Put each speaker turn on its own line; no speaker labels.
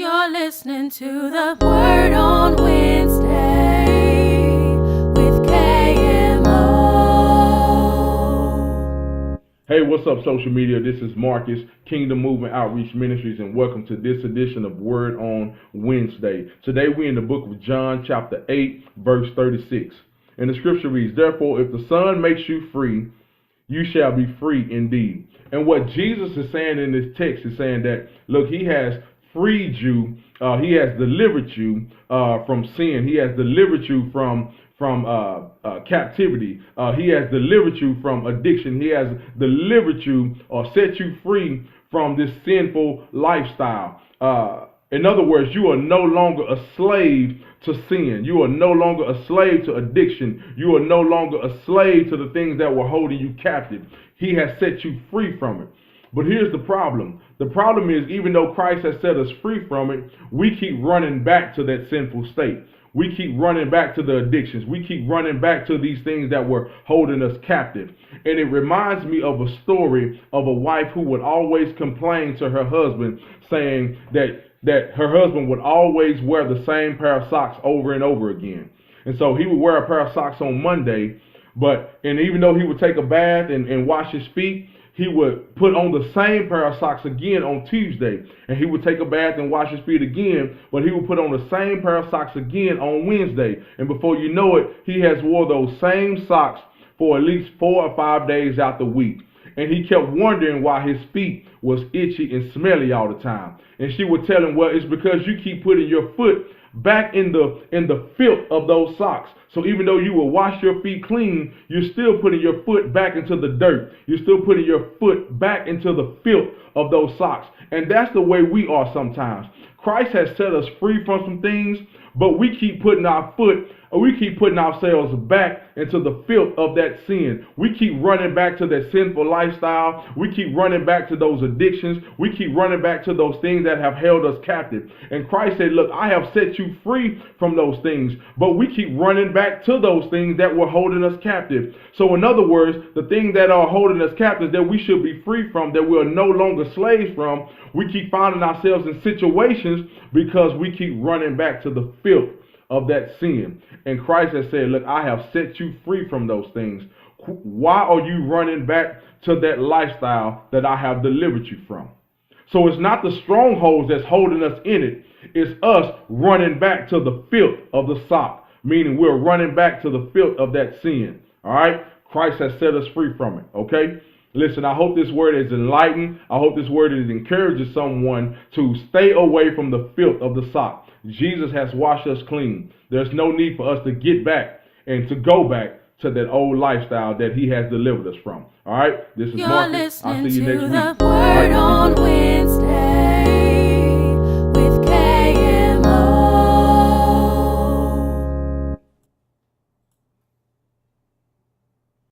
You're listening to the Word on Wednesday with KMO.
Hey, what's up, social media? This is Marcus, Kingdom Movement Outreach Ministries, and welcome to this edition of Word on Wednesday. Today, we're in the book of John, chapter 8, verse 36. And the scripture reads, "Therefore, if the Son makes you free, you shall be free indeed." And what Jesus is saying in this text is saying that, look, he has freed you, he has delivered you from sin. He has delivered you from captivity. He has delivered you from addiction. He has delivered you or set you free from this sinful lifestyle. In other words, you are no longer a slave to sin. You are no longer a slave to addiction. You are no longer a slave to the things that were holding you captive. He has set you free from it. But here's the problem. The problem is, even though Christ has set us free from it, we keep running back to that sinful state. We keep running back to the addictions. We keep running back to these things that were holding us captive. And it reminds me of a story of a wife who would always complain to her husband, saying that her husband would always wear the same pair of socks over and over again. And so he would wear a pair of socks on Monday, and even though he would take a bath and wash his feet, he would put on the same pair of socks again on Tuesday, and he would take a bath and wash his feet again, but he would put on the same pair of socks again on Wednesday. And before you know it, he has wore those same socks for at least 4 or 5 days out the week. And he kept wondering why his feet was itchy and smelly all the time. And she would tell him, well, it's because you keep putting your foot back in the filth of those socks. So even though you will wash your feet clean, you're still putting your foot back into the dirt. You're still putting your foot back into the filth of those socks. And that's the way we are sometimes. Christ has set us free from some things, but we keep putting ourselves back into the filth of that sin. We keep running back to that sinful lifestyle. We keep running back to those addictions. We keep running back to those things that have held us captive. And Christ said, look, I have set you free from those things, but we keep running back to those things that were holding us captive. So in other words, the things that are holding us captive that we should be free from, that we are no longer slaves from, we keep finding ourselves in situations because we keep running back to the filth of that sin. And Christ has said, look, I have set you free from those things. Why are you running back to that lifestyle that I have delivered you from? So it's not the strongholds that's holding us in it. It's us running back to the filth of the sock, meaning we're running back to the filth of that sin. All right? Christ has set us free from it. Okay? Listen, I hope this word is enlightened. I hope this word is encouraging someone to stay away from the filth of the sock. Jesus has washed us clean. There's no need for us to get back and to go back to that old lifestyle that he has delivered us from. All right? This is Marcus. I'll see you next week.
You're listening to the Word on Wednesday.